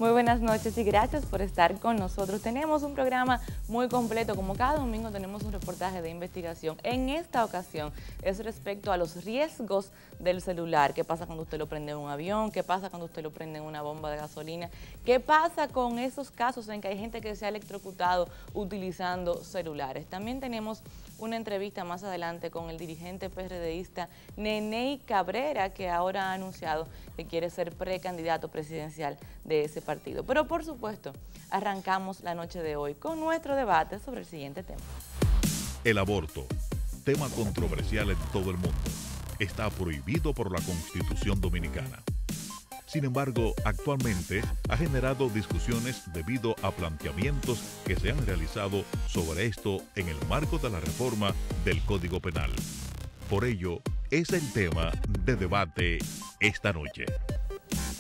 Muy buenas noches y gracias por estar con nosotros. Tenemos un programa muy completo, como cada domingo tenemos un reportaje de investigación. En esta ocasión es respecto a los riesgos del celular. ¿Qué pasa cuando usted lo prende en un avión? ¿Qué pasa cuando usted lo prende en una bomba de gasolina? ¿Qué pasa con esos casos en que hay gente que se ha electrocutado utilizando celulares? También tenemos una entrevista más adelante con el dirigente PRDista Neney Cabrera, que ahora ha anunciado que quiere ser precandidato presidencial de ese partido. Pero por supuesto, arrancamos la noche de hoy con nuestro debate sobre el siguiente tema. El aborto, tema controversial en todo el mundo, está prohibido por la Constitución Dominicana. Sin embargo, actualmente ha generado discusiones debido a planteamientos que se han realizado sobre esto en el marco de la reforma del Código Penal. Por ello, es el tema de debate esta noche.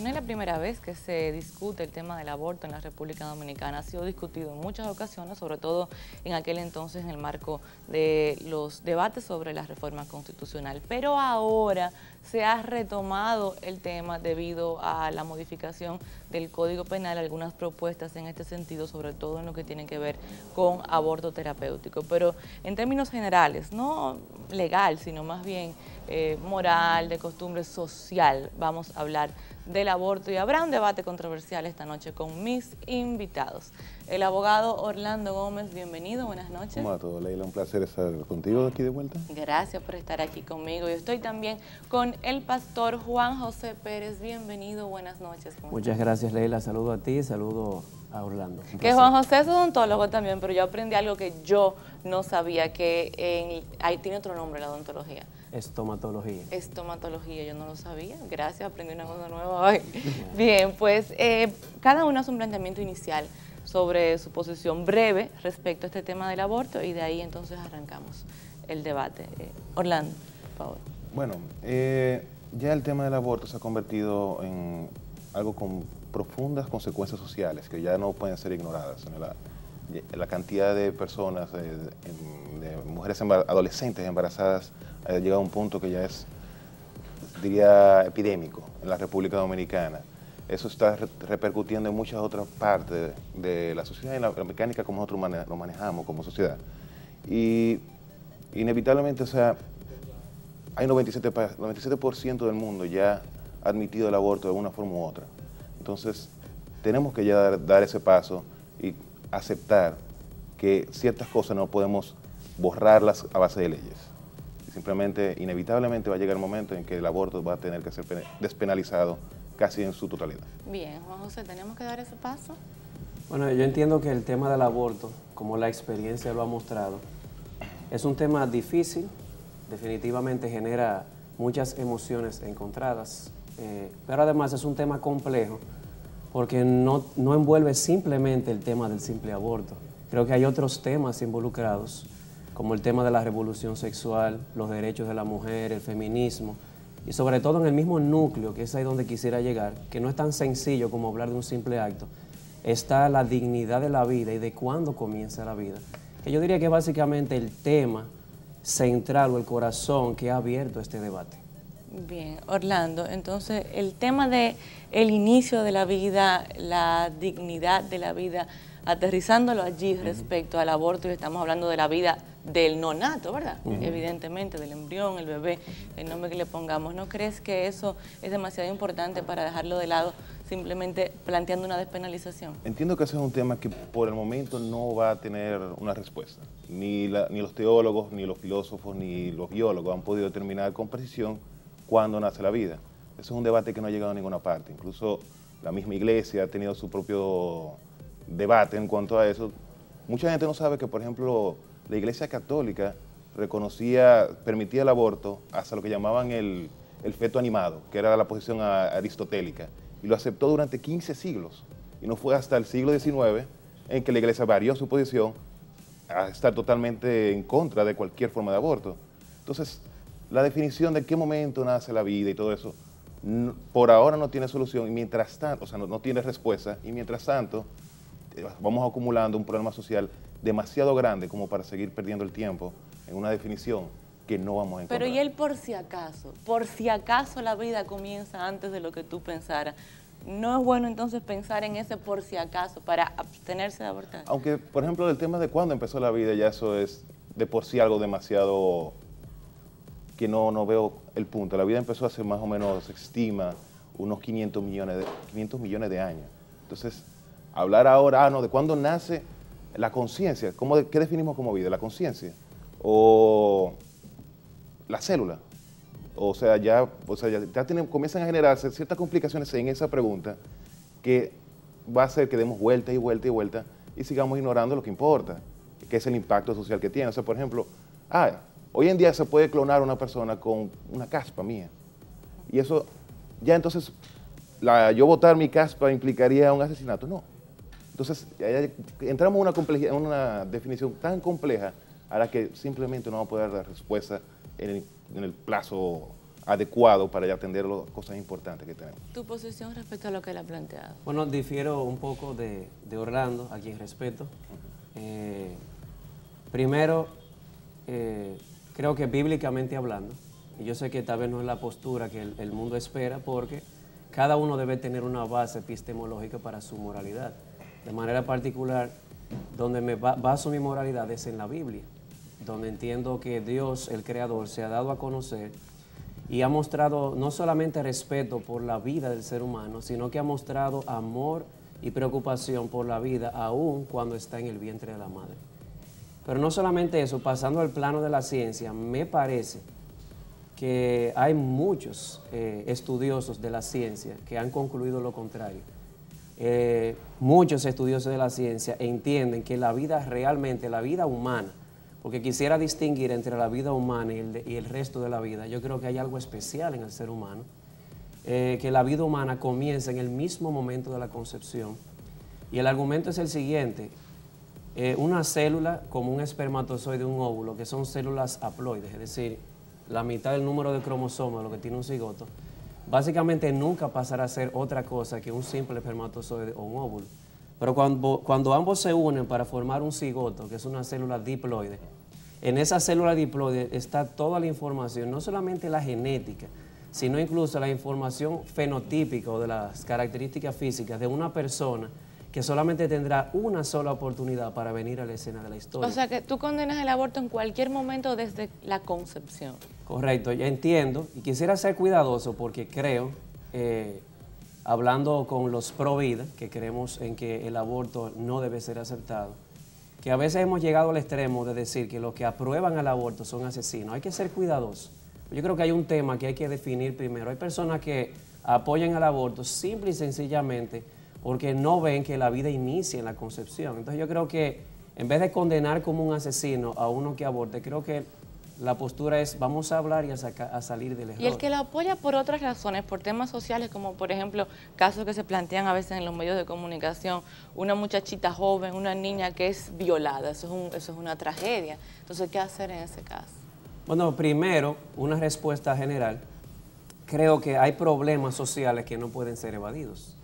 No es la primera vez que se discute el tema del aborto en la República Dominicana. Ha sido discutido en muchas ocasiones, sobre todo en aquel entonces en el marco de los debates sobre la reforma constitucional. Pero ahora se ha retomado el tema debido a la modificación del Código Penal, algunas propuestas en este sentido, sobre todo en lo que tiene que ver con aborto terapéutico. Pero en términos generales, no legal, sino más bien moral, de costumbre social, vamos a hablar del aborto y habrá un debate controversial esta noche con mis invitados. El abogado Orlando Gómez, bienvenido, buenas noches. ¿Cómo va todo, Leila? Un placer estar contigo aquí de vuelta. Gracias por estar aquí conmigo. Yo estoy también con el pastor Juan José Pérez, bienvenido, buenas noches. Muchas gracias, Leila, saludo a ti, saludo a Orlando. Que Juan José es odontólogo también, pero yo aprendí algo que yo no sabía, que ahí tiene otro nombre la odontología. Estomatología. Estomatología, yo no lo sabía. Gracias, aprendí una cosa nueva hoy. Bien, pues cada uno hace un planteamiento inicial sobre su posición breve respecto a este tema del aborto y de ahí entonces arrancamos el debate. Orlando, por favor. Bueno, ya el tema del aborto se ha convertido en algo con profundas consecuencias sociales que ya no pueden ser ignoradas. La cantidad de personas, de mujeres adolescentes embarazadas, ha llegado a un punto que ya es, diría, epidémico en la República Dominicana. Eso está repercutiendo en muchas otras partes de la sociedad y la mecánica como nosotros lo manejamos como sociedad. Y inevitablemente, o sea, hay 97% del mundo ya ha admitido el aborto de una forma u otra. Entonces, tenemos que ya dar ese paso y aceptar que ciertas cosas no podemos borrarlas a base de leyes. Simplemente, inevitablemente va a llegar el momento en que el aborto va a tener que ser despenalizado casi en su totalidad. Bien, Juan José, ¿tenemos que dar ese paso? Bueno, yo entiendo que el tema del aborto, como la experiencia lo ha mostrado, es un tema difícil, definitivamente genera muchas emociones encontradas, pero además es un tema complejo porque no envuelve simplemente el tema del simple aborto. Creo que hay otros temas involucrados, como el tema de la revolución sexual, los derechos de la mujer, el feminismo, y sobre todo en el mismo núcleo, que es ahí donde quisiera llegar, que no es tan sencillo como hablar de un simple acto, está la dignidad de la vida y de cuándo comienza la vida, que yo diría que es básicamente el tema central o el corazón que ha abierto este debate. Bien, Orlando, entonces el tema de el inicio de la vida, la dignidad de la vida, aterrizándolo allí respecto al aborto, y estamos hablando de la vida del nonato, ¿verdad? Evidentemente, del embrión, el bebé, el nombre que le pongamos. ¿No crees que eso es demasiado importante para dejarlo de lado simplemente planteando una despenalización? Entiendo que ese es un tema que por el momento no va a tener una respuesta. Ni los teólogos, ni los filósofos, ni los biólogos han podido determinar con precisión cuándo nace la vida. Eso es un debate que no ha llegado a ninguna parte. Incluso la misma iglesia ha tenido su propio debate en cuanto a eso. Mucha gente no sabe que, por ejemplo, la Iglesia Católica permitía el aborto hasta lo que llamaban el feto animado, que era la posición aristotélica, y lo aceptó durante 15 siglos. Y no fue hasta el siglo XIX en que la Iglesia varió su posición a estar totalmente en contra de cualquier forma de aborto. Entonces, la definición de qué momento nace la vida y todo eso, por ahora no tiene solución, y mientras tanto, o sea, no tiene respuesta, y mientras tanto, vamos acumulando un problema social demasiado grande como para seguir perdiendo el tiempo en una definición que no vamos a encontrar. Pero y el por si acaso la vida comienza antes de lo que tú pensaras, no es bueno entonces pensar en ese por si acaso para abstenerse de abortar. Aunque, por ejemplo, el tema de cuándo empezó la vida, ya eso es de por sí algo demasiado que no veo el punto. La vida empezó hace más o menos, se estima, unos 500 millones de años. Entonces, hablar ahora, de cuándo nace la conciencia, ¿qué definimos como vida? ¿La conciencia? ¿O la célula? O sea, ya comienzan a generarse ciertas complicaciones en esa pregunta que va a hacer que demos vuelta y vuelta y vuelta y sigamos ignorando lo que importa, que es el impacto social que tiene. O sea, por ejemplo, hoy en día se puede clonar a una persona con una caspa mía. Y eso, ya entonces, yo votar mi caspa implicaría un asesinato. No. Entonces, entramos en una definición tan compleja a la que simplemente no vamos a poder dar respuesta en el plazo adecuado para ya atender las cosas importantes que tenemos. ¿Tu posición respecto a lo que él ha planteado? Bueno, difiero un poco de Orlando, a quien respeto. Primero, creo que bíblicamente hablando, y yo sé que tal vez no es la postura que el mundo espera, porque cada uno debe tener una base epistemológica para su moralidad. De manera particular, donde me baso mi moralidad es en la Biblia, donde entiendo que Dios, el Creador, se ha dado a conocer y ha mostrado no solamente respeto por la vida del ser humano, sino que ha mostrado amor y preocupación por la vida, aún cuando está en el vientre de la madre. Pero no solamente eso, pasando al plano de la ciencia, me parece que hay muchos estudiosos de la ciencia que han concluido lo contrario. Muchos estudiosos de la ciencia entienden que la vida realmente, la vida humana, porque quisiera distinguir entre la vida humana y el resto de la vida, yo creo que hay algo especial en el ser humano, que la vida humana comienza en el mismo momento de la concepción. Y el argumento es el siguiente: una célula como un espermatozoide, un óvulo, que son células haploides, es decir, la mitad del número de cromosomas, lo que tiene un cigoto, básicamente nunca pasará a ser otra cosa que un simple espermatozoide o un óvulo. Pero cuando ambos se unen para formar un cigoto, que es una célula diploide, en esa célula diploide está toda la información, no solamente la genética, sino incluso la información fenotípica o de las características físicas de una persona que solamente tendrá una sola oportunidad para venir a la escena de la historia. O sea que tú condenas el aborto en cualquier momento desde la concepción. Correcto, ya entiendo, y quisiera ser cuidadoso porque creo, hablando con los pro vida, que creemos en que el aborto no debe ser aceptado, que a veces hemos llegado al extremo de decir que los que aprueban el aborto son asesinos. Hay que ser cuidadosos. Yo creo que hay un tema que hay que definir primero. Hay personas que apoyan el aborto simple y sencillamente porque no ven que la vida inicia en la concepción. Entonces yo creo que en vez de condenar como un asesino a uno que aborte, creo que la postura es vamos a hablar y a salir del error. Y el que lo apoya por otras razones, por temas sociales, como por ejemplo casos que se plantean a veces en los medios de comunicación, una muchachita joven, una niña que es violada, eso es una tragedia. Entonces, ¿qué hacer en ese caso? Bueno, primero, una respuesta general. Creo que hay problemas sociales que no pueden ser evadidos.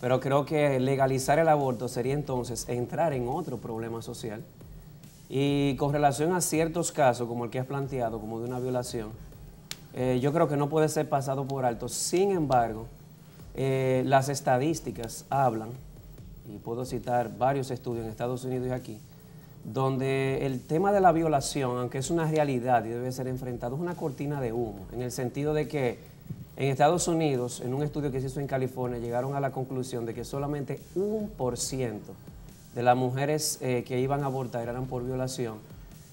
Pero creo que legalizar el aborto sería entonces entrar en otro problema social. Y con relación a ciertos casos, como el que has planteado, como de una violación, yo creo que no puede ser pasado por alto. Sin embargo, las estadísticas hablan, y puedo citar varios estudios en Estados Unidos y aquí, donde el tema de la violación, aunque es una realidad y debe ser enfrentado, es una cortina de humo, en el sentido de que en Estados Unidos, en un estudio que se hizo en California, llegaron a la conclusión de que solamente 1% de las mujeres que iban a abortar eran por violación.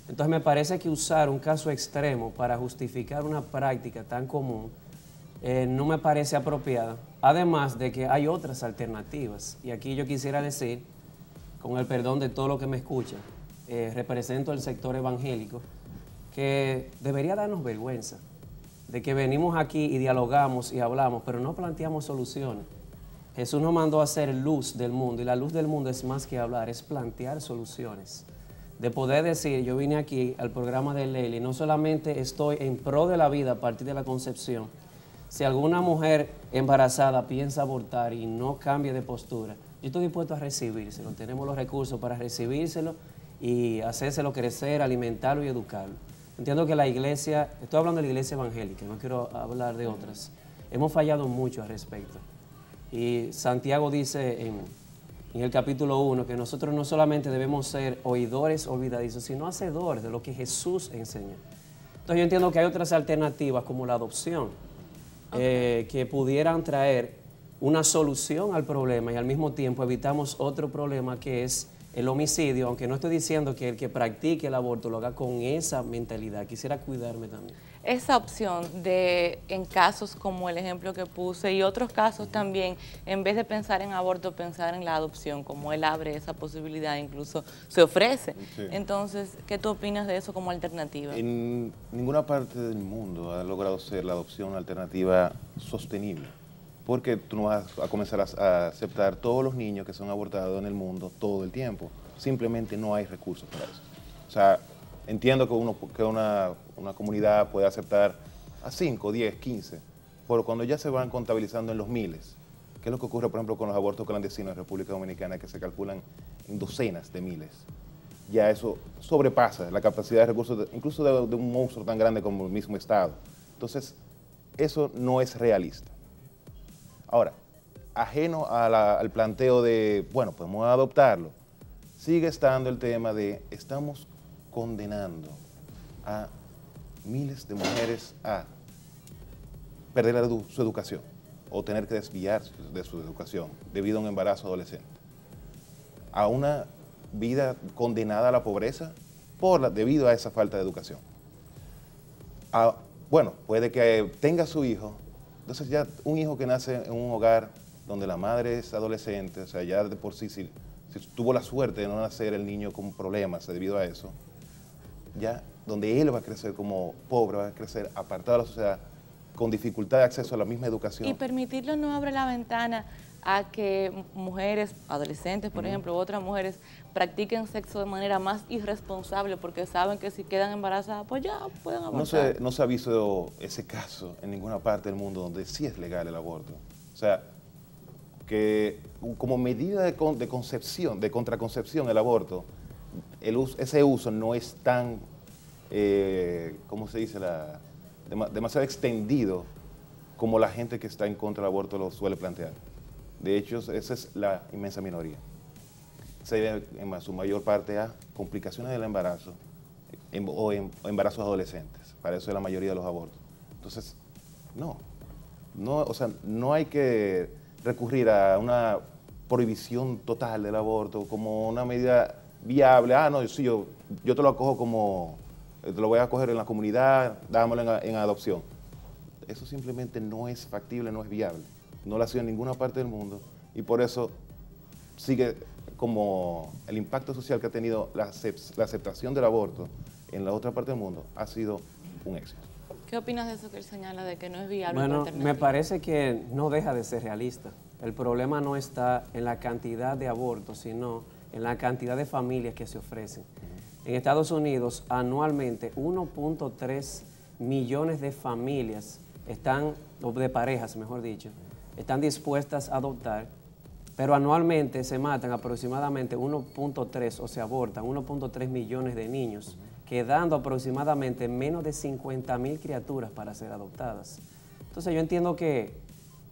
Entonces me parece que usar un caso extremo para justificar una práctica tan común no me parece apropiada, además de que hay otras alternativas. Y aquí yo quisiera decir, con el perdón de todo lo que me escucha, represento el sector evangélico, que debería darnos vergüenza de que venimos aquí y dialogamos y hablamos, pero no planteamos soluciones. Jesús nos mandó a ser luz del mundo, y la luz del mundo es más que hablar, es plantear soluciones. De poder decir, yo vine aquí al programa de Leili, no solamente estoy en pro de la vida a partir de la concepción. Si alguna mujer embarazada piensa abortar y no cambia de postura, yo estoy dispuesto a recibírselo. Tenemos los recursos para recibírselo y hacérselo crecer, alimentarlo y educarlo. Entiendo que la iglesia, estoy hablando de la iglesia evangélica, no quiero hablar de otras, hemos fallado mucho al respecto. Y Santiago dice en el capítulo 1 que nosotros no solamente debemos ser oidores olvidadizos, sino hacedores de lo que Jesús enseña. Entonces yo entiendo que hay otras alternativas como la adopción, que pudieran traer una solución al problema y al mismo tiempo evitamos otro problema que es el homicidio, aunque no estoy diciendo que el que practique el aborto lo haga con esa mentalidad. Quisiera cuidarme también. Esa opción de, en casos como el ejemplo que puse y otros casos también, en vez de pensar en aborto, pensar en la adopción, como él abre esa posibilidad, incluso se ofrece. Sí. Entonces, ¿qué tú opinas de eso como alternativa? En ninguna parte del mundo ha logrado ser la adopción una alternativa sostenible, porque tú no vas a comenzar a aceptar todos los niños que son abortados en el mundo todo el tiempo. Simplemente no hay recursos para eso. O sea, entiendo que una comunidad puede aceptar a 5, 10, 15, pero cuando ya se van contabilizando en los miles, ¿qué es lo que ocurre, por ejemplo, con los abortos clandestinos en República Dominicana, que se calculan en docenas de miles? Ya eso sobrepasa la capacidad de recursos, incluso de un monstruo tan grande como el mismo Estado. Entonces, eso no es realista. Ahora, ajeno al planteo de, bueno, podemos adoptarlo, sigue estando el tema de, estamos condenando a miles de mujeres a perder su educación o tener que desviar de su educación debido a un embarazo adolescente, a una vida condenada a la pobreza debido a esa falta de educación. Bueno, puede que tenga su hijo, entonces ya un hijo que nace en un hogar donde la madre es adolescente, o sea, ya de por sí, si tuvo la suerte de no nacer el niño con problemas debido a eso, ya donde él va a crecer como pobre, va a crecer apartado de la sociedad, con dificultad de acceso a la misma educación. Y permitirlo no abre la ventana a que mujeres, adolescentes, por ejemplo, u otras mujeres, practiquen sexo de manera más irresponsable porque saben que si quedan embarazadas, pues ya pueden abortar. No se ha visto ese caso en ninguna parte del mundo donde sí es legal el aborto. O sea, que como medida de concepción, de contraconcepción, el aborto, ese uso no es tan, ¿cómo se dice? Demasiado extendido como la gente que está en contra del aborto lo suele plantear. De hecho, esa es la inmensa minoría. Se debe en su mayor parte a complicaciones del embarazo o embarazos adolescentes. Para eso es la mayoría de los abortos. Entonces, no hay que recurrir a una prohibición total del aborto como una medida viable. No, sí, yo te lo acojo como, te lo voy a acoger en la comunidad, dámelo en adopción. Eso simplemente no es factible, no es viable. No lo ha sido en ninguna parte del mundo y por eso sigue como el impacto social que ha tenido la aceptación del aborto en la otra parte del mundo ha sido un éxito. ¿Qué opinas de eso que él señala de que no es viable? Bueno, me parece que no deja de ser realista. El problema no está en la cantidad de abortos, sino en la cantidad de familias que se ofrecen. En Estados Unidos, anualmente, 1.3 millones de familias o de parejas, mejor dicho, están dispuestas a adoptar, pero anualmente se matan aproximadamente 1.3 o se abortan 1.3 millones de niños, quedando aproximadamente menos de 50.000 criaturas para ser adoptadas. Entonces yo entiendo que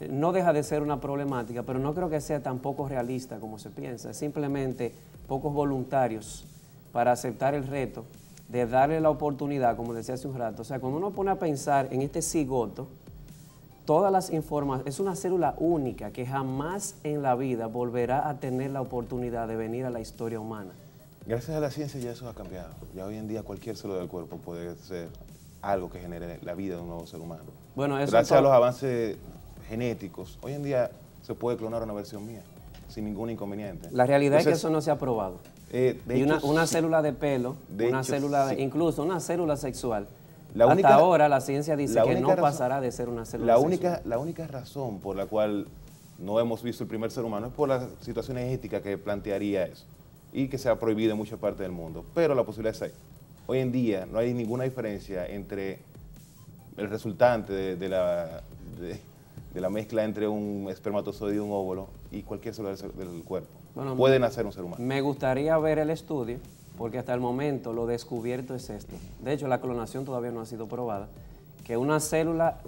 no deja de ser una problemática, pero no creo que sea tan poco realista como se piensa. Es simplemente pocos voluntarios para aceptar el reto de darle la oportunidad, como decía hace un rato. O sea, cuando uno pone a pensar en este cigoto, todas las informaciones, es una célula única que jamás en la vida volverá a tener la oportunidad de venir a la historia humana. Gracias a la ciencia ya eso ha cambiado. Ya hoy en día cualquier célula del cuerpo puede ser algo que genere la vida de un nuevo ser humano. Bueno, eso gracias a los avances genéticos, hoy en día se puede clonar una versión mía sin ningún inconveniente. La realidad es que eso no se ha probado. Y una célula de pelo, incluso una célula sexual. Hasta ahora la ciencia dice que no pasará de ser una célula sexual. La única razón por la cual no hemos visto el primer ser humano es por las situaciones éticas que plantearía eso y que se ha prohibido en muchas partes del mundo, pero la posibilidad es ahí. Hoy en día no hay ninguna diferencia entre el resultante de la mezcla entre un espermatozoide y un óvulo y cualquier célula del cuerpo. Bueno, puede nacer un ser humano. Me gustaría ver el estudio, porque hasta el momento lo descubierto es esto. De hecho, la clonación todavía no ha sido probada, que una célula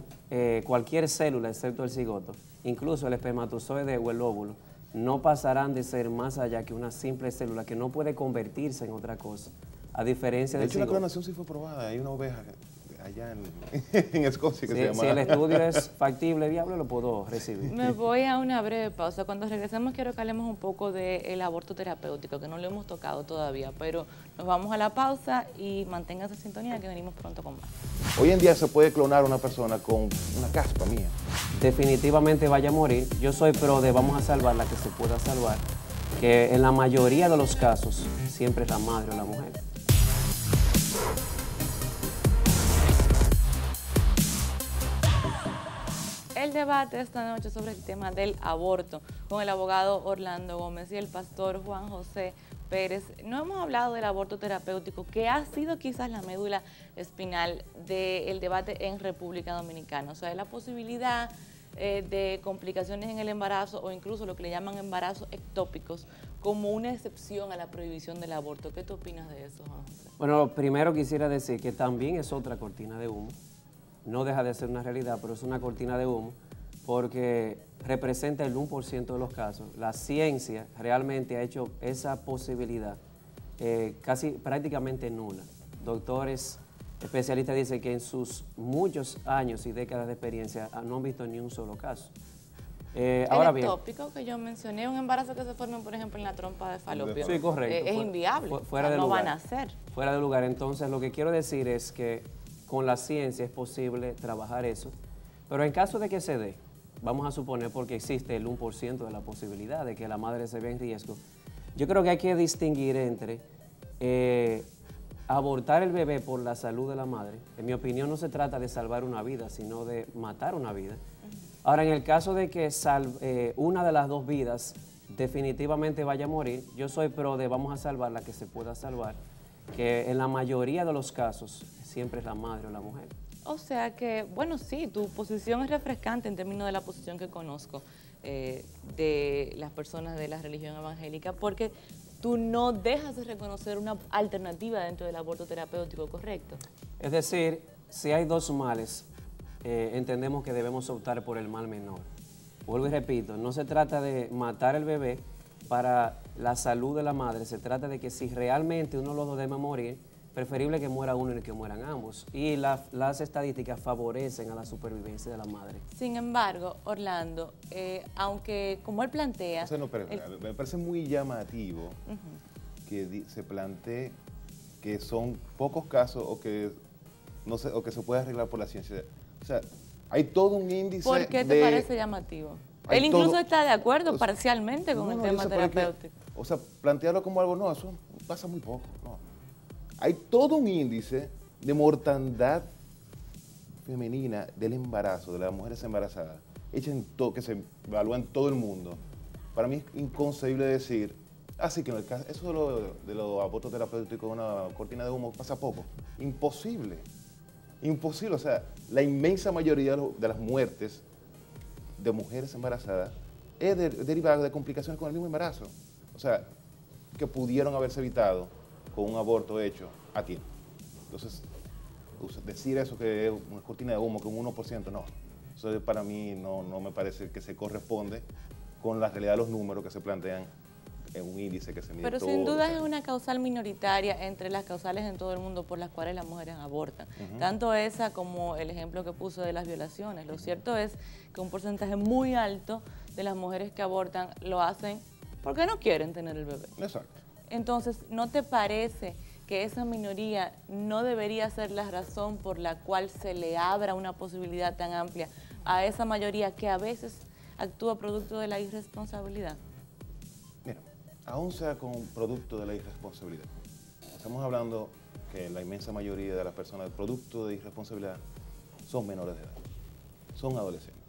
cualquier célula, excepto el cigoto, incluso el espermatozoide o el óvulo, no pasarán de ser más allá que una simple célula que no puede convertirse en otra cosa, a diferencia De del hecho, la cigoto. clonación sí fue probada. Hay una oveja allá en Escocia que se llama... Si el estudio es factible, viable, lo puedo recibir. Me voy a una breve pausa. Cuando regresemos quiero que hablemos un poco del aborto terapéutico, que no lo hemos tocado todavía, pero nos vamos a la pausa y manténganse en sintonía que venimos pronto con más. Hoy en día se puede clonar a una persona con una caspa mía. Definitivamente vaya a morir. Yo soy pro de vamos a salvar la que se pueda salvar, que en la mayoría de los casos siempre es la madre o la mujer. El debate esta noche sobre el tema del aborto con el abogado Orlando Gómez y el pastor Juan José Pérez. No hemos hablado del aborto terapéutico, que ha sido quizás la médula espinal del debate en República Dominicana. O sea, la posibilidad de complicaciones en el embarazo o incluso lo que le llaman embarazos ectópicos como una excepción a la prohibición del aborto. ¿Qué tú opinas de eso, Juan José? Bueno, primero quisiera decir que también es otra cortina de humo. No deja de ser una realidad, pero es una cortina de humo porque representa el 1% de los casos. La ciencia realmente ha hecho esa posibilidad casi prácticamente nula. Doctores especialistas dicen que en sus muchos años y décadas de experiencia no han visto ni un solo caso. Ahora bien, el ectópico que yo mencioné, un embarazo que se forme, por ejemplo, en la trompa de falopio, sí, correcto, es inviable, fuera de no lugar, van a hacer. Fuera de lugar. Entonces, lo que quiero decir es que con la ciencia es posible trabajar eso, pero en caso de que se dé, vamos a suponer, porque existe el 1% de la posibilidad de que la madre se vea en riesgo, yo creo que hay que distinguir entre abortar el bebé por la salud de la madre. En mi opinión no se trata de salvar una vida, sino de matar una vida. Ahora, en el caso de que una de las dos vidas definitivamente vaya a morir, yo soy pro de vamos a salvar la que se pueda salvar, que en la mayoría de los casos siempre es la madre o la mujer. O sea que, bueno, sí, tu posición es refrescante en términos de la posición que conozco de las personas de la religión evangélica, porque tú no dejas de reconocer una alternativa dentro del aborto terapéutico, ¿correcto? Es decir, si hay dos males, entendemos que debemos optar por el mal menor. Vuelvo y repito, no se trata de matar el bebé para la salud de la madre, se trata de que si realmente uno de los dos debe morir, preferible que muera uno y que mueran ambos. Y las estadísticas favorecen a la supervivencia de la madre. Sin embargo, Orlando, aunque como él plantea... O sea, no, pero, me parece muy llamativo que se plantee que son pocos casos o que, no sé, o que se puede arreglar por la ciencia. O sea, hay todo un índice. ¿Por qué te parece llamativo? Él incluso está de acuerdo parcialmente con el tema terapéutico. O sea, plantearlo como algo, no, eso pasa muy poco, no. Hay todo un índice de mortandad femenina del embarazo, de las mujeres embarazadas, que se evalúa en todo el mundo. Para mí es inconcebible decir, así que en el caso, eso de los abortos terapéuticos, una cortina de humo, pasa poco. Imposible. Imposible. O sea, la inmensa mayoría de las muertes de mujeres embarazadas es derivada de complicaciones con el mismo embarazo. O sea, que pudieron haberse evitado con un aborto hecho a tiempo. Entonces, decir eso que es una cortina de humo, que un 1%, no. Eso para mí no me parece que se corresponde con la realidad de los números que se plantean en un índice que se mide. Pero sin duda es una causal minoritaria entre las causales en todo el mundo por las cuales las mujeres abortan. Tanto esa como el ejemplo que puso de las violaciones. Lo cierto es que un porcentaje muy alto de las mujeres que abortan lo hacen porque no quieren tener el bebé. Exacto. Entonces, ¿no te parece que esa minoría no debería ser la razón por la cual se le abra una posibilidad tan amplia a esa mayoría que a veces actúa producto de la irresponsabilidad? Mira, aún sea con producto de la irresponsabilidad. Estamos hablando que la inmensa mayoría de las personas producto de irresponsabilidad son menores de edad, son adolescentes.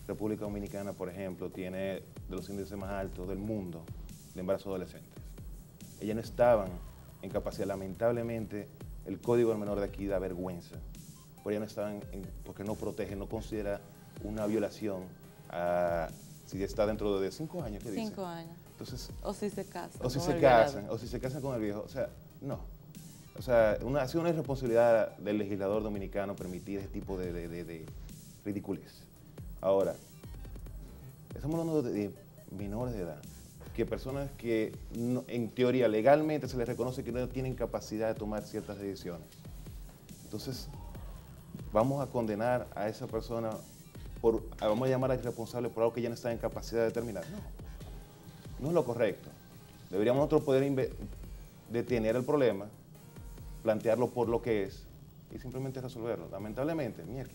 República Dominicana, por ejemplo, tiene de los índices más altos del mundo de embarazos adolescentes. Ellas no estaban en capacidad, lamentablemente, el Código del Menor de aquí da vergüenza, pero ellas no estaban, porque no protege, no considera una violación si está dentro de 5 años, ¿qué dice? 5 años. Entonces, o si se casan. O si se casan con el viejo, o sea, no. O sea, ha sido una irresponsabilidad del legislador dominicano permitir ese tipo de ridiculez. Ahora, estamos hablando de menores de edad, que personas que en teoría legalmente se les reconoce que no tienen capacidad de tomar ciertas decisiones. Entonces, vamos a condenar a esa persona vamos a llamar a irresponsable por algo que ya no está en capacidad de determinar. No es lo correcto. Deberíamos nosotros poder detener el problema, plantearlo por lo que es y simplemente resolverlo. Lamentablemente, mierda,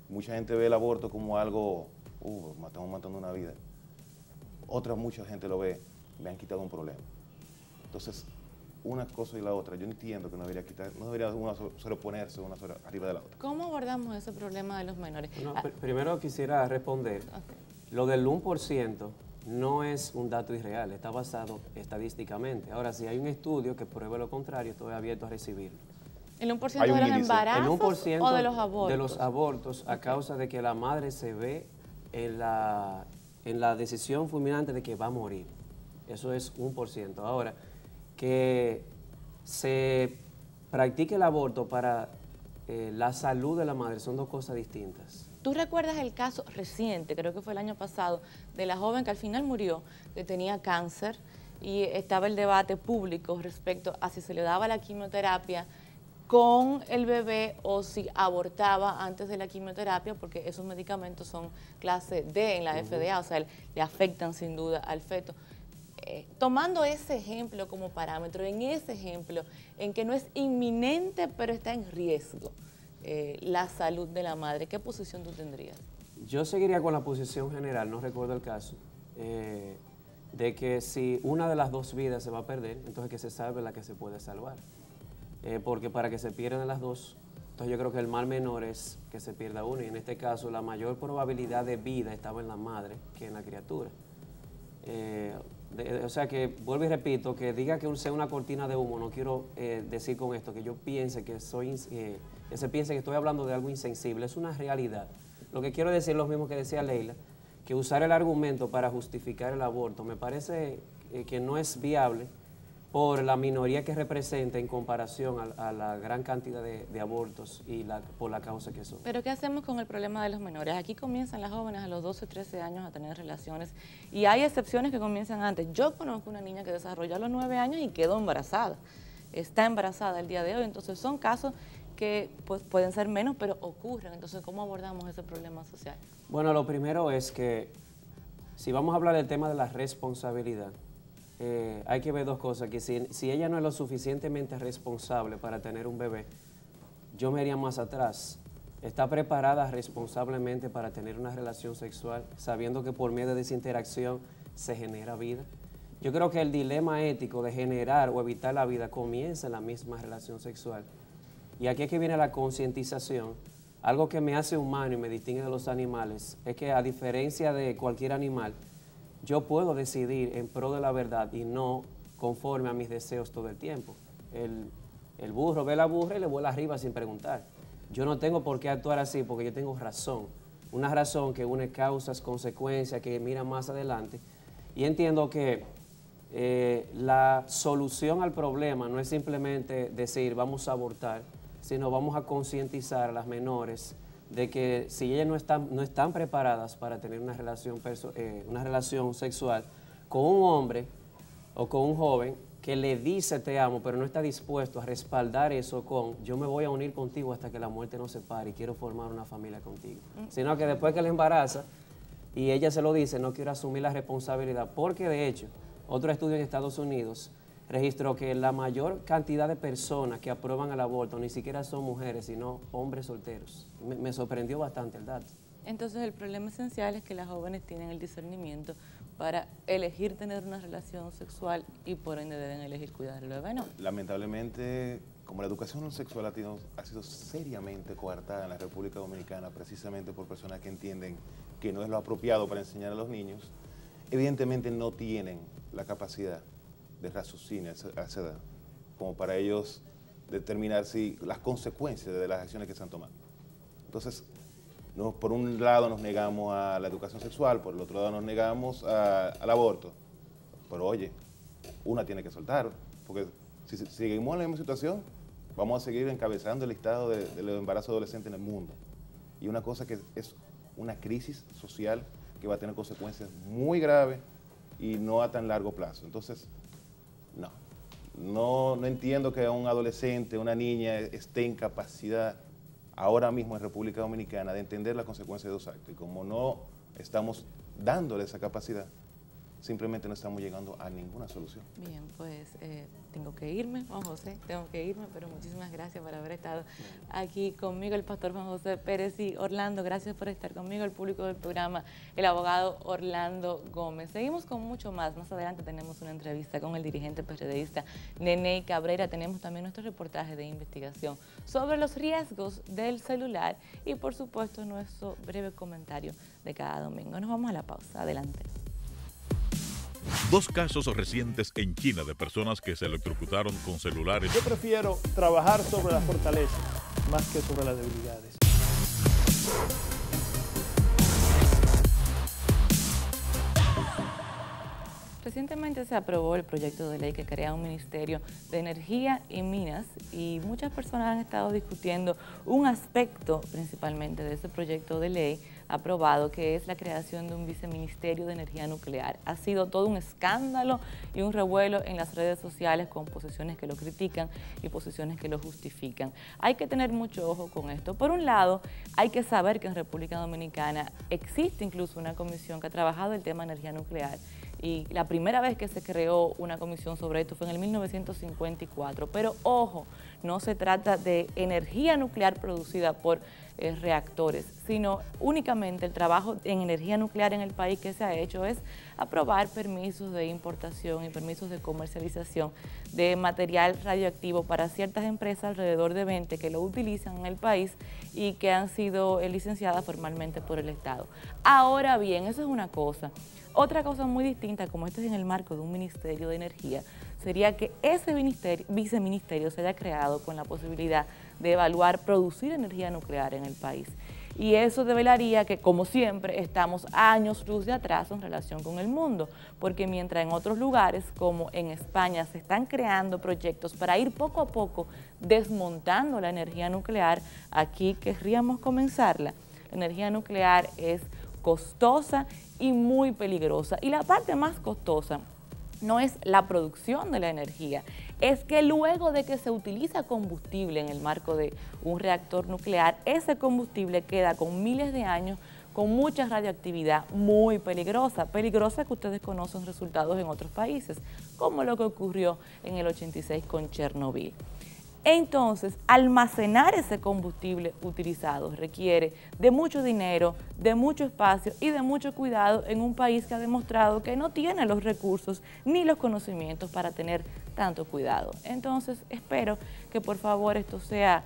mucha gente ve el aborto como algo, estamos matando una vida. Mucha gente lo ve, me han quitado un problema. Entonces, una cosa y la otra, yo entiendo que no debería una sobreponerse una arriba de la otra. ¿Cómo abordamos ese problema de los menores? Bueno, primero quisiera responder. Okay. Lo del 1% no es un dato irreal, está basado estadísticamente. Ahora, si hay un estudio que pruebe lo contrario, estoy abierto a recibirlo. ¿El 1% de los embarazos el 1% o de los abortos? De los abortos, a causa de que la madre se ve en la decisión fulminante de que va a morir. Eso es 1%. Ahora, que se practique el aborto para la salud de la madre son dos cosas distintas. ¿Tú recuerdas el caso reciente, creo que fue el año pasado, de la joven que al final murió, que tenía cáncer, y estaba el debate público respecto a si se le daba la quimioterapia con el bebé o si abortaba antes de la quimioterapia, porque esos medicamentos son clase D en la FDA, o sea, le afectan sin duda al feto? Tomando ese ejemplo como parámetro, en ese ejemplo, en que no es inminente, pero está en riesgo la salud de la madre, ¿qué posición tú tendrías? Yo seguiría con la posición general, no recuerdo el caso, de que si una de las dos vidas se va a perder, entonces que se salve la que se puede salvar. Porque para que se pierdan las dos, entonces yo creo que el mal menor es que se pierda uno, y en este caso la mayor probabilidad de vida estaba en la madre que en la criatura. O sea que, vuelvo y repito, que diga que sea una cortina de humo, no quiero decir con esto que yo piense que se piense que estoy hablando de algo insensible, es una realidad. Lo que quiero decir es lo mismo que decía Leila, que usar el argumento para justificar el aborto me parece que no es viable por la minoría que representa en comparación a la gran cantidad de abortos y por la causa que son. Pero ¿qué hacemos con el problema de los menores? Aquí comienzan las jóvenes a los 12, 13 años a tener relaciones y hay excepciones que comienzan antes. Yo conozco una niña que desarrolló a los 9 años y quedó embarazada. Está embarazada el día de hoy, entonces son casos que pues, pueden ser menos, pero ocurren. Entonces, ¿cómo abordamos ese problema social? Bueno, lo primero es que si vamos a hablar del tema de la responsabilidad, hay que ver dos cosas, que si ella no es lo suficientemente responsable para tener un bebé, yo me iría más atrás. ¿Está preparada responsablemente para tener una relación sexual, sabiendo que por medio de esa interacción se genera vida? Yo creo que el dilema ético de generar o evitar la vida comienza en la misma relación sexual. Y aquí es que viene la concientización. Algo que me hace humano y me distingue de los animales es que, a diferencia de cualquier animal, yo puedo decidir en pro de la verdad y no conforme a mis deseos todo el tiempo. El burro ve la burra y le vuela arriba sin preguntar. Yo no tengo por qué actuar así porque yo tengo razón. Una razón que une causas, consecuencias, que mira más adelante. Y entiendo que la solución al problema no es simplemente decir vamos a abortar, sino vamos a concientizar a las menores de que si ellas no están preparadas para tener una relación sexual con un hombre o con un joven que le dice te amo, pero no está dispuesto a respaldar eso con yo me voy a unir contigo hasta que la muerte nos separe y quiero formar una familia contigo. Sino que después que le embaraza y ella se lo dice, no quiero asumir la responsabilidad, porque de hecho, otro estudio en Estados Unidos registró que la mayor cantidad de personas que aprueban el aborto ni siquiera son mujeres, sino hombres solteros. Me sorprendió bastante el dato. Entonces el problema esencial es que las jóvenes tienen el discernimiento para elegir tener una relación sexual y por ende deben elegir cuidar al bebé, ¿no? Lamentablemente, como la educación sexual ha sido seriamente coartada en la República Dominicana, precisamente por personas que entienden que no es lo apropiado para enseñar a los niños, evidentemente no tienen la capacidad de raciocinio a esa edad, como para ellos determinar las consecuencias de las acciones que están tomando. Entonces, por un lado nos negamos a la educación sexual, por el otro lado nos negamos al aborto. Pero oye, una tiene que soltar, porque si seguimos en la misma situación, vamos a seguir encabezando el listado de los embarazos adolescentes en el mundo. y una cosa que es una crisis social que va a tener consecuencias muy graves y no a tan largo plazo. Entonces, no entiendo que un adolescente, una niña esté en capacidad ahora mismo en República Dominicana de entender las consecuencias de los actos. Y como no estamos dándole esa capacidad, simplemente no estamos llegando a ninguna solución. Bien, pues tengo que irme, Juan José, tengo que irme, pero muchísimas gracias por haber estado aquí conmigo, el pastor Juan José Pérez y Orlando, gracias por estar conmigo, el público del programa, el abogado Orlando Gómez. Seguimos con mucho más adelante tenemos una entrevista con el dirigente PRDista Neney Cabrera, tenemos también nuestro reportaje de investigación sobre los riesgos del celular y por supuesto nuestro breve comentario de cada domingo. Nos vamos a la pausa, adelante. 2 casos recientes en China de personas que se electrocutaron con celulares. Yo prefiero trabajar sobre las fortalezas más que sobre las debilidades. Recientemente se aprobó el proyecto de ley que crea un Ministerio de Energía y Minas y muchas personas han estado discutiendo un aspecto principalmente de ese proyecto de ley aprobado, que es la creación de un viceministerio de energía nuclear. Ha sido todo un escándalo y un revuelo en las redes sociales con posiciones que lo critican y posiciones que lo justifican. Hay que tener mucho ojo con esto. Por un lado, hay que saber que en República Dominicana existe incluso una comisión que ha trabajado el tema de energía nuclear y la primera vez que se creó una comisión sobre esto fue en el 1954. Pero ojo, no se trata de energía nuclear producida por reactores, sino únicamente el trabajo en energía nuclear en el país que se ha hecho es aprobar permisos de importación y permisos de comercialización de material radioactivo para ciertas empresas, alrededor de 20 que lo utilizan en el país y que han sido licenciadas formalmente por el Estado. Ahora bien, eso es una cosa. Otra cosa muy distinta, como esto es en el marco de un Ministerio de Energía, sería que ese viceministerio se haya creado con la posibilidad de evaluar producir energía nuclear en el país. Y eso develaría que, como siempre, estamos a años luz de atraso en relación con el mundo, porque mientras en otros lugares, como en España, se están creando proyectos para ir poco a poco desmontando la energía nuclear, aquí querríamos comenzarla. La energía nuclear es costosa y muy peligrosa. Y la parte más costosa no es la producción de la energía, es que luego de que se utiliza combustible en el marco de un reactor nuclear, ese combustible queda con miles de años con mucha radioactividad muy peligrosa que ustedes conocen resultados en otros países, como lo que ocurrió en el 86 con Chernobyl. Entonces, almacenar ese combustible utilizado requiere de mucho dinero, de mucho espacio y de mucho cuidado en un país que ha demostrado que no tiene los recursos ni los conocimientos para tener tanto cuidado. Entonces, espero que por favor esto sea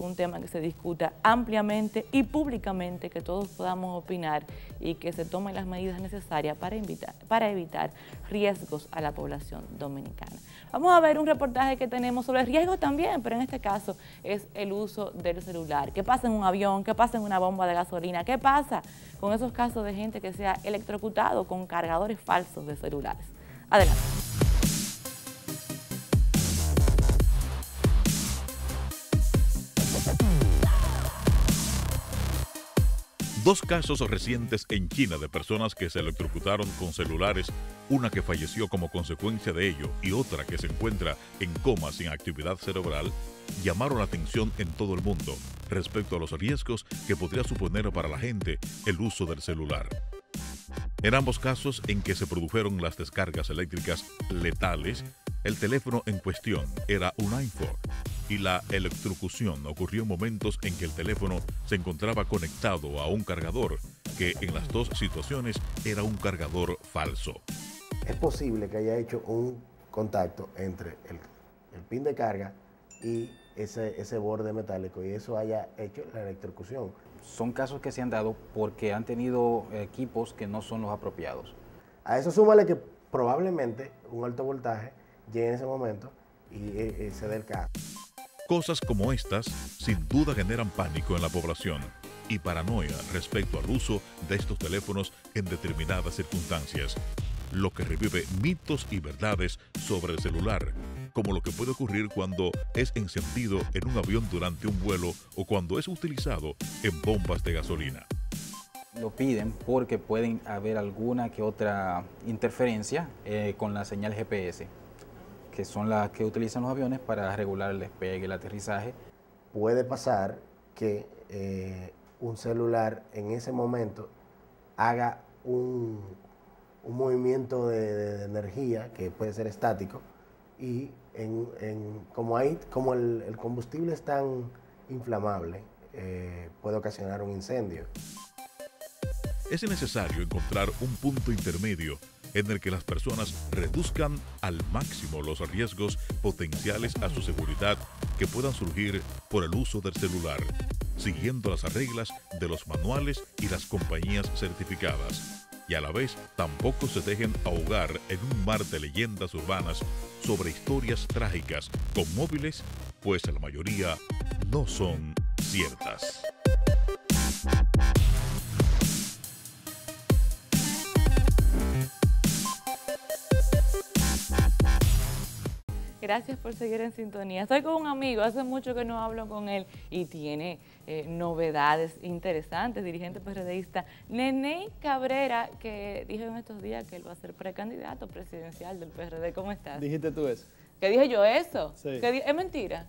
un tema que se discuta ampliamente y públicamente, que todos podamos opinar y que se tomen las medidas necesarias para evitar riesgos a la población dominicana. Vamos a ver un reportaje que tenemos sobre riesgos también, pero en este caso es el uso del celular. ¿Qué pasa en un avión? ¿Qué pasa en una bomba de gasolina? ¿Qué pasa con esos casos de gente que se ha electrocutado con cargadores falsos de celulares? Adelante. Dos casos recientes en China de personas que se electrocutaron con celulares, una que falleció como consecuencia de ello y otra que se encuentra en coma sin actividad cerebral, llamaron la atención en todo el mundo respecto a los riesgos que podría suponer para la gente el uso del celular. En ambos casos en que se produjeron las descargas eléctricas letales, el teléfono en cuestión era un iPhone y la electrocución ocurrió en momentos en que el teléfono se encontraba conectado a un cargador, que en las dos situaciones era un cargador falso. Es posible que haya hecho un contacto entre el pin de carga y ese borde metálico y eso haya hecho la electrocución. Son casos que se han dado porque han tenido equipos que no son los apropiados. A eso súmale que probablemente un alto voltaje llegue en ese momento y se dé el caso. Cosas como estas sin duda generan pánico en la población y paranoia respecto al uso de estos teléfonos en determinadas circunstancias, lo que revive mitos y verdades sobre el celular, como lo que puede ocurrir cuando es encendido en un avión durante un vuelo o cuando es utilizado en bombas de gasolina. Lo piden porque pueden haber alguna que otra interferencia con la señal GPS, que son las que utilizan los aviones para regular el despegue, el aterrizaje. Puede pasar que un celular en ese momento haga un movimiento de energía que puede ser estático y como el combustible es tan inflamable, puede ocasionar un incendio. Es necesario encontrar un punto intermedio en el que las personas reduzcan al máximo los riesgos potenciales a su seguridad que puedan surgir por el uso del celular, siguiendo las reglas de los manuales y las compañías certificadas, y a la vez tampoco se dejen ahogar en un mar de leyendas urbanas sobre historias trágicas con móviles, pues la mayoría no son ciertas. Gracias por seguir en sintonía. Estoy con un amigo, hace mucho que no hablo con él y tiene novedades interesantes, dirigente PRDista, Neney Cabrera, que dijo en estos días que él va a ser precandidato presidencial del PRD. ¿Cómo estás? ¿Dijiste tú eso? ¿Qué dije yo eso? Sí. ¿Es mentira?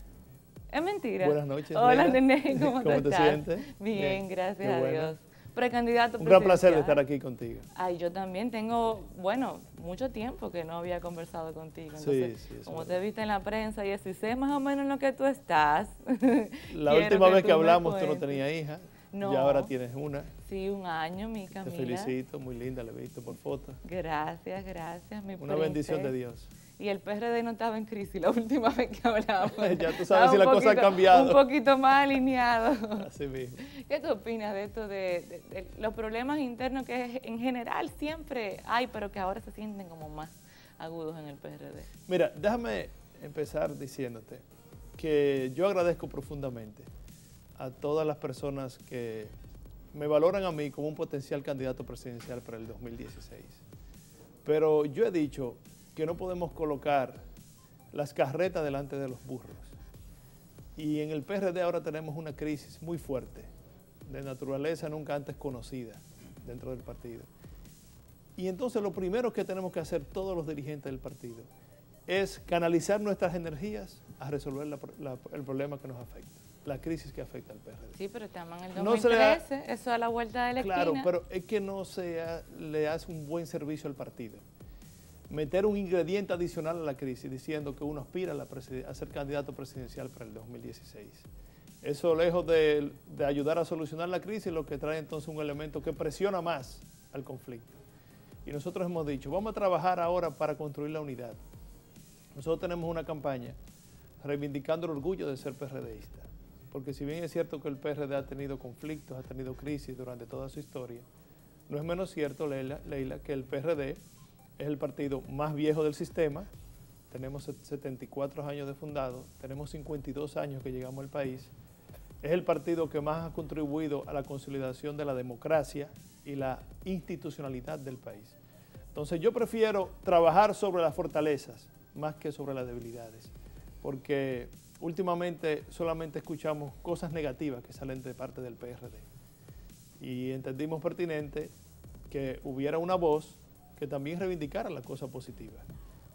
¿Es mentira? Buenas noches. Hola, Nena. Neney, ¿cómo te estás? sientes? Bien, gracias Qué a bueno. Dios. Precandidato Un gran presidencial. placer de estar aquí contigo. Ay, yo también tengo, bueno, mucho tiempo que no había conversado contigo. Entonces, Sí, eso como es te viste en la prensa y así sé más o menos en lo que tú estás. La Quiero última vez tú que me hablamos tú no cuentes. tenías hija. No. Y ahora tienes una. Sí, un año, mi Te Camila. felicito, muy linda, la he visto por foto. Gracias, gracias, mi Una bendición de princesa. Dios. Y el PRD no estaba en crisis la última vez que hablamos. Ya tú sabes Estaba si un la cosa ha poquito- cambiado. Un poquito más alineado. Así mismo. ¿Qué tú opinas de esto, de los problemas internos que en general siempre hay, pero que ahora se sienten como más agudos en el PRD? Mira, déjame empezar diciéndote que yo agradezco profundamente a todas las personas que me valoran a mí como un potencial candidato presidencial para el 2016. Pero yo he dicho que no podemos colocar las carretas delante de los burros. Y en el PRD ahora tenemos una crisis muy fuerte, de naturaleza nunca antes conocida dentro del partido. Y entonces lo primero que tenemos que hacer todos los dirigentes del partido es canalizar nuestras energías a resolver el problema que nos afecta, la crisis que afecta al PRD. Sí, pero estamos en el No se le da- 2013, eso a la vuelta de la Claro, esquina. pero es que no le hace un buen servicio al partido. Meter un ingrediente adicional a la crisis diciendo que uno aspira a ser candidato presidencial para el 2016. Eso, lejos de ayudar a solucionar la crisis, lo que trae entonces un elemento que presiona más al conflicto. Y nosotros hemos dicho, vamos a trabajar ahora para construir la unidad. Nosotros tenemos una campaña reivindicando el orgullo de ser PRDista. Porque si bien es cierto que el PRD ha tenido conflictos, ha tenido crisis durante toda su historia, no es menos cierto, Leila, que el PRD es el partido más viejo del sistema. Tenemos 74 años de fundado, tenemos 52 años que llegamos al país. Es el partido que más ha contribuido a la consolidación de la democracia y la institucionalidad del país. Entonces yo prefiero trabajar sobre las fortalezas más que sobre las debilidades, porque últimamente solamente escuchamos cosas negativas que salen de parte del PRD. Y entendimos pertinente que hubiera una voz que también reivindicara la cosa positiva,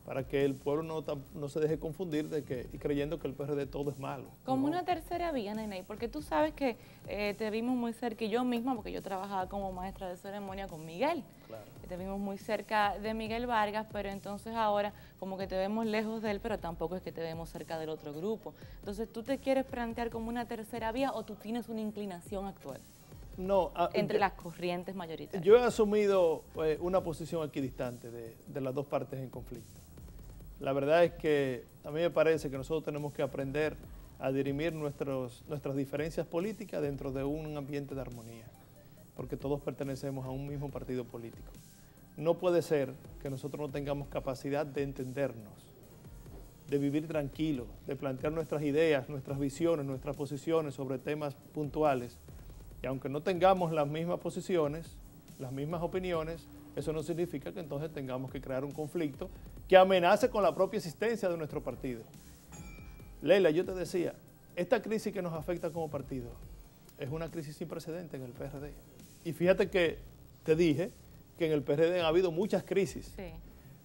para que el pueblo no se deje confundir y creyendo que el PRD todo es malo. Como No. una tercera vía, Neney, porque tú sabes que te vimos muy cerca, y yo misma, porque yo trabajaba como maestra de ceremonia con Miguel, Claro. te vimos muy cerca de Miguel Vargas, pero entonces ahora como que te vemos lejos de él, pero tampoco es que te vemos cerca del otro grupo. Entonces, ¿tú te quieres plantear como una tercera vía o tú tienes una inclinación actual No, entre las corrientes mayoritarias? yo he asumido una posición equidistante de las dos partes en conflicto. La verdad es que a mí me parece que nosotros tenemos que aprender a dirimir nuestras diferencias políticas dentro de un ambiente de armonía, porque todos pertenecemos a un mismo partido político. No puede ser que nosotros no tengamos capacidad de entendernos, de vivir tranquilos, de plantear nuestras ideas, nuestras visiones, nuestras posiciones sobre temas puntuales. Y aunque no tengamos las mismas posiciones, las mismas opiniones, eso no significa que entonces tengamos que crear un conflicto que amenace con la propia existencia de nuestro partido. Leila, yo te decía, esta crisis que nos afecta como partido es una crisis sin precedentes en el PRD. Y fíjate que te dije que en el PRD han habido muchas crisis, sí,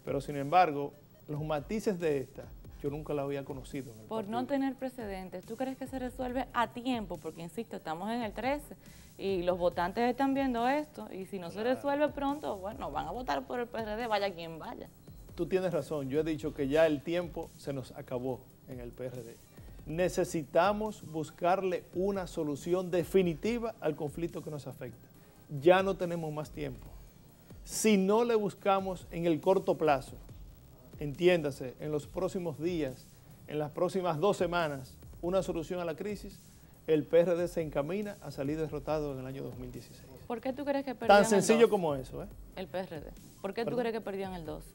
pero sin embargo, los matices de esta, yo nunca la había conocido. En el Por partido. no tener precedentes, ¿tú crees que se resuelve a tiempo? Porque, insisto, estamos en el 13 y los votantes están viendo esto y si no se resuelve pronto, bueno, van a votar por el PRD, vaya quien vaya. Tú tienes razón, yo he dicho que ya el tiempo se nos acabó en el PRD. Necesitamos buscarle una solución definitiva al conflicto que nos afecta. Ya no tenemos más tiempo. Si no le buscamos en el corto plazo, entiéndase, en los próximos días, en las próximas 2 semanas, una solución a la crisis, el PRD se encamina a salir derrotado en el año 2016. ¿Por qué tú crees que perdió Tan en sencillo el 12? como eso, ¿eh? El PRD. ¿Por qué ¿Perdón? tú crees que perdió en el 12?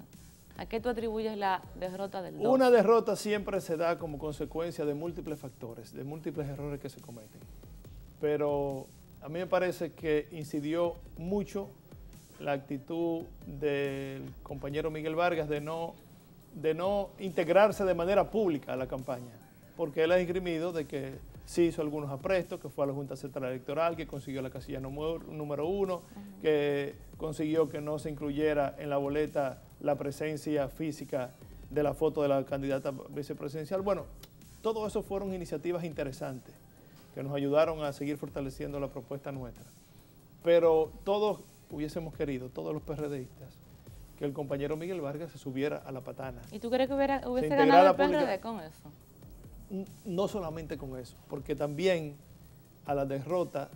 ¿A qué tú atribuyes la derrota del 12? Una derrota siempre se da como consecuencia de múltiples factores, de múltiples errores que se cometen. Pero a mí me parece que incidió mucho la actitud del compañero Miguel Vargas de no integrarse de manera pública a la campaña, porque él ha esgrimido de que sí hizo algunos aprestos, que fue a la Junta Central Electoral, que consiguió la casilla número 1, que consiguió que no se incluyera en la boleta la presencia física de la foto de la candidata vicepresidencial. Bueno, todo eso fueron iniciativas interesantes que nos ayudaron a seguir fortaleciendo la propuesta nuestra. Pero todos hubiésemos querido, todos los PRDistas, que el compañero Miguel Vargas se subiera a la patana. ¿Y tú crees que hubiese ganado el PRD con eso? No solamente con eso, porque también a la derrota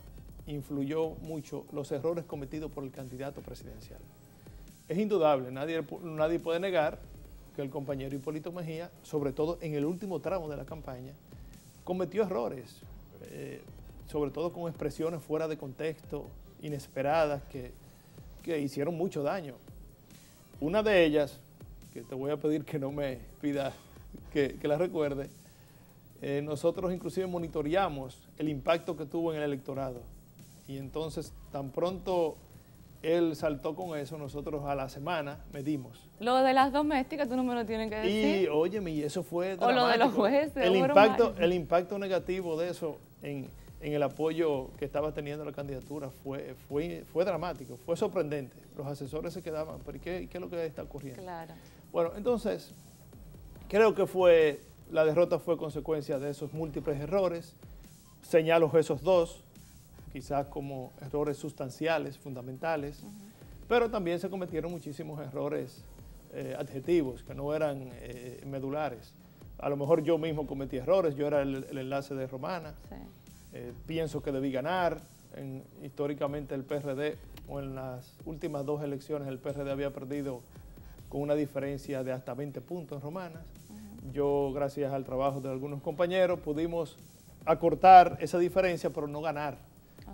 influyó mucho los errores cometidos por el candidato presidencial. Es indudable, nadie puede negar que el compañero Hipólito Mejía, sobre todo en el último tramo de la campaña, cometió errores, sobre todo con expresiones fuera de contexto, inesperadas, que hicieron mucho daño. Una de ellas, que te voy a pedir que no me pidas que la recuerde, nosotros inclusive monitoreamos el impacto que tuvo en el electorado. Y entonces, tan pronto él saltó con eso, nosotros a la semana medimos. Lo de las domésticas, tú no me lo tienes que decir. Y óyeme, eso fue dramático. O lo de los jueces. El impacto negativo de eso en el apoyo que estaba teniendo la candidatura fue dramático, fue sorprendente. Los asesores se quedaban, ¿pero qué es lo que está ocurriendo? Claro. Bueno, entonces, creo que la derrota fue consecuencia de esos múltiples errores. Señalo esos 2, quizás como errores sustanciales, fundamentales, pero también se cometieron muchísimos errores adjetivos que no eran medulares. A lo mejor yo mismo cometí errores, yo era el enlace de Romana. Sí. Pienso que debí ganar. Históricamente el PRD, o en las últimas 2 elecciones, el PRD había perdido con una diferencia de hasta 20 puntos en Romanas. Yo, gracias al trabajo de algunos compañeros, pudimos acortar esa diferencia, pero no ganar.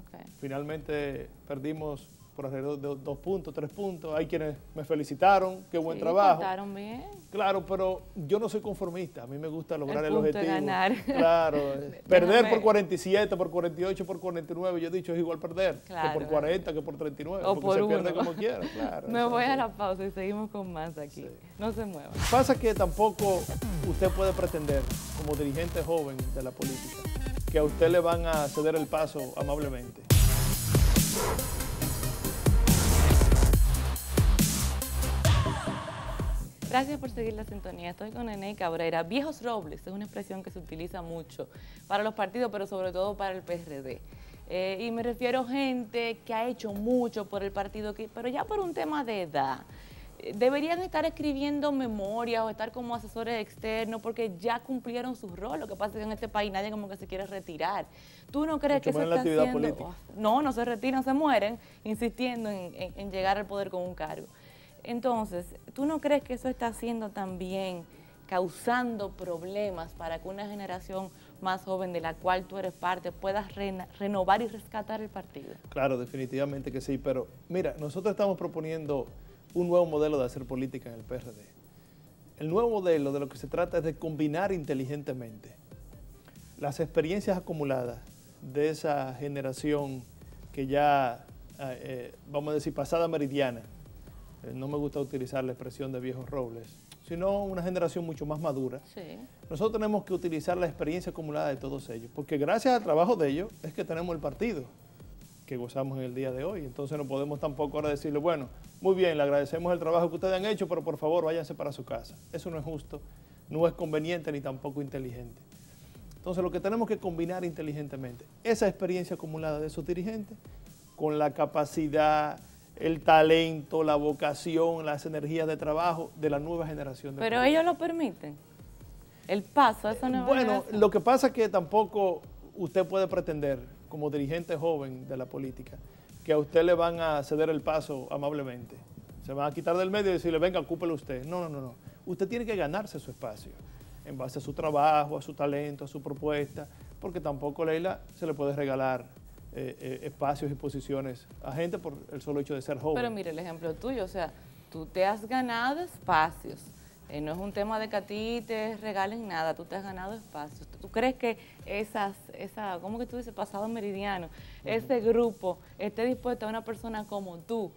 Okay. Finalmente perdimos por alrededor de 2 puntos, 3 puntos. Hay quienes me felicitaron, qué buen trabajo. Contaron bien. Claro, pero yo no soy conformista. A mí me gusta lograr el objetivo. De ganar. Claro, perder por 47, por 48, por 49, yo he dicho es igual perder, claro, que por 40, que por 39, o porque por se 1. pierde como quiera. Claro, me voy a la pausa y seguimos con más aquí. Sí. No se muevan. Pasa que tampoco usted puede pretender, como dirigente joven de la política, que a usted le van a ceder el paso amablemente. Gracias por seguir la sintonía. Estoy con Enei Cabrera. Viejos robles es una expresión que se utiliza mucho para los partidos, pero sobre todo para el PRD. Y me refiero a gente que ha hecho mucho por el partido, pero ya por un tema de edad. Deberían estar escribiendo memorias o estar como asesores externos porque ya cumplieron su rol. Lo que pasa es que en este país nadie como que se quiere retirar. ¿Tú no crees que eso está haciendo? No se retiran, se mueren insistiendo en llegar al poder con un cargo. Entonces, ¿tú no crees que eso está haciendo también, causando problemas para que una generación más joven de la cual tú eres parte pueda renovar y rescatar el partido? Claro, definitivamente que sí, pero mira, nosotros estamos proponiendo un nuevo modelo de hacer política en el PRD. El nuevo modelo de lo que se trata es de combinar inteligentemente las experiencias acumuladas de esa generación que ya, vamos a decir, pasada meridiana. No me gusta utilizar la expresión de viejos robles, sino una generación mucho más madura. Sí. Nosotros tenemos que utilizar la experiencia acumulada de todos ellos, porque gracias al trabajo de ellos es que tenemos el partido que gozamos en el día de hoy. Entonces no podemos tampoco ahora decirle, bueno, muy bien, le agradecemos el trabajo que ustedes han hecho, pero por favor váyanse para su casa. Eso no es justo, no es conveniente ni tampoco inteligente. Entonces lo que tenemos que combinar inteligentemente, esa experiencia acumulada de esos dirigentes con la capacidad, el talento, la vocación, las energías de trabajo de la nueva generación. Pero ellos lo permiten. El paso, eso no es bueno, lo que pasa es que tampoco usted puede pretender, como dirigente joven de la política, que a usted le van a ceder el paso amablemente. Se van a quitar del medio y decirle, venga, ocúpelo usted. No, no, no, no. Usted tiene que ganarse su espacio en base a su trabajo, a su talento, a su propuesta, porque tampoco, Leila, se le puede regalar espacios y posiciones a gente por el solo hecho de ser joven. Pero mire el ejemplo tuyo, o sea, tú te has ganado espacios. No es un tema de que a ti te regalen nada, tú te has ganado espacios. ¿Tú crees que ¿cómo que tú dices? Pasado meridiano, ese grupo esté dispuesto a una persona como tú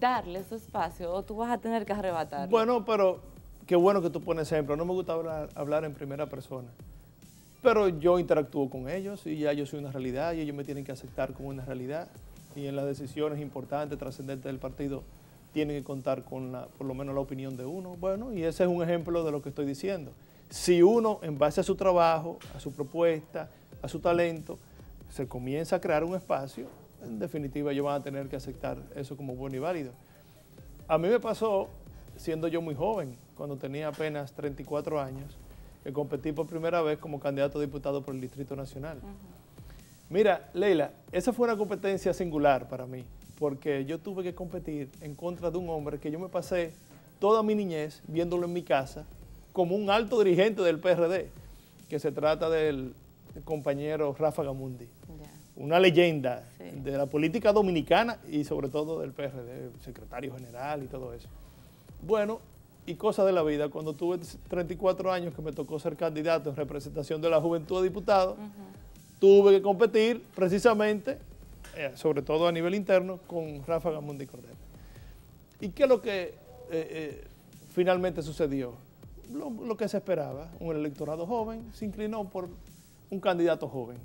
darle su espacio o tú vas a tener que arrebatarlo? Bueno, pero qué bueno que tú pones ejemplo. No me gusta hablar en primera persona, pero yo interactúo con ellos y ya yo soy una realidad y ellos me tienen que aceptar como una realidad. Y en las decisiones importantes, trascendentes del partido, tienen que contar con por lo menos la opinión de uno. Bueno, y ese es un ejemplo de lo que estoy diciendo. Si uno, en base a su trabajo, a su propuesta, a su talento, se comienza a crear un espacio, en definitiva ellos van a tener que aceptar eso como bueno y válido. A mí me pasó, siendo yo muy joven, cuando tenía apenas 34 años, que competí por primera vez como candidato a diputado por el Distrito Nacional. Mira, Leila, esa fue una competencia singular para mí, porque yo tuve que competir en contra de un hombre que yo me pasé toda mi niñez viéndolo en mi casa como un alto dirigente del PRD, que se trata del compañero Rafa Gamundi, una leyenda de la política dominicana y sobre todo del PRD, secretario general y todo eso. Bueno, y cosa de la vida, cuando tuve 34 años que me tocó ser candidato en representación de la juventud a diputado, tuve que competir precisamente, sobre todo a nivel interno, con Rafa Gamundi Cordero. ¿Y qué es lo que finalmente sucedió? Lo que se esperaba, un electorado joven se inclinó por un candidato joven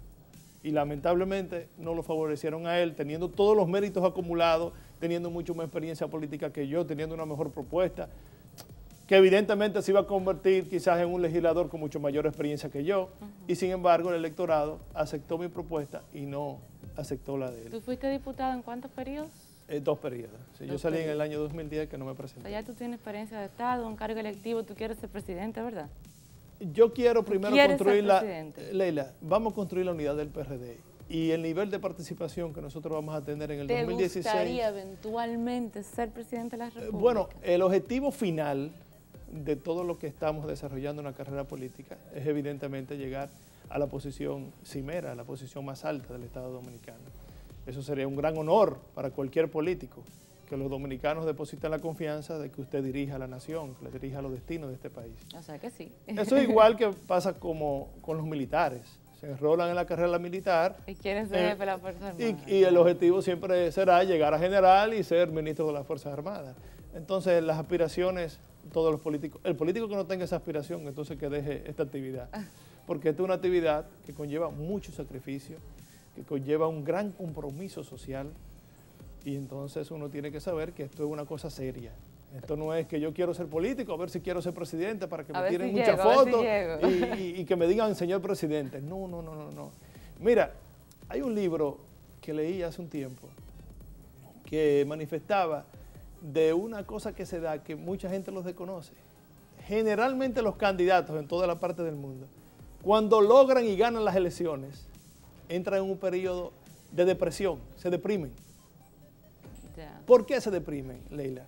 y lamentablemente no lo favorecieron a él, teniendo todos los méritos acumulados, teniendo mucho más experiencia política que yo, teniendo una mejor propuesta, que evidentemente se iba a convertir quizás en un legislador con mucho mayor experiencia que yo, y sin embargo el electorado aceptó mi propuesta y no aceptó la de él. ¿Tú fuiste diputado en cuántos periodos? 2 periodos. Sí, yo salí en el año 2010 que no me presenté. O sea, ya tú tienes experiencia de Estado, un cargo electivo, tú quieres ser presidente, ¿verdad? Yo quiero primero construir Leila, vamos a construir la unidad del PRD y el nivel de participación que nosotros vamos a tener en el 2016. ¿Te gustaría eventualmente ser presidente de la República? Bueno, el objetivo final de todo lo que estamos desarrollando en la carrera política es evidentemente llegar a la posición cimera, a la posición más alta del Estado Dominicano. Eso sería un gran honor para cualquier político, que los dominicanos depositen la confianza de que usted dirija a la nación, que le dirija los destinos de este país. O sea que sí. Eso es igual que pasa como con los militares. Se enrolan en la carrera militar. Y quieren ser jefe de la Fuerza Armada. Y el objetivo siempre será llegar a general y ser ministro de las Fuerzas Armadas. Entonces, las aspiraciones, todos los políticos, el político que no tenga esa aspiración, entonces que deje esta actividad. Porque esta es una actividad que conlleva mucho sacrificio, que conlleva un gran compromiso social, y entonces uno tiene que saber que esto es una cosa seria. Esto no es que yo quiero ser político, a ver si quiero ser presidente para que me tiren muchas fotos y que me digan señor presidente. No, no, no, no, no. Mira, hay un libro que leí hace un tiempo que manifestaba de una cosa que se da que mucha gente los desconoce. Generalmente los candidatos en toda la parte del mundo, cuando logran y ganan las elecciones, entran en un periodo de depresión, se deprimen. ¿Por qué se deprimen, Leila?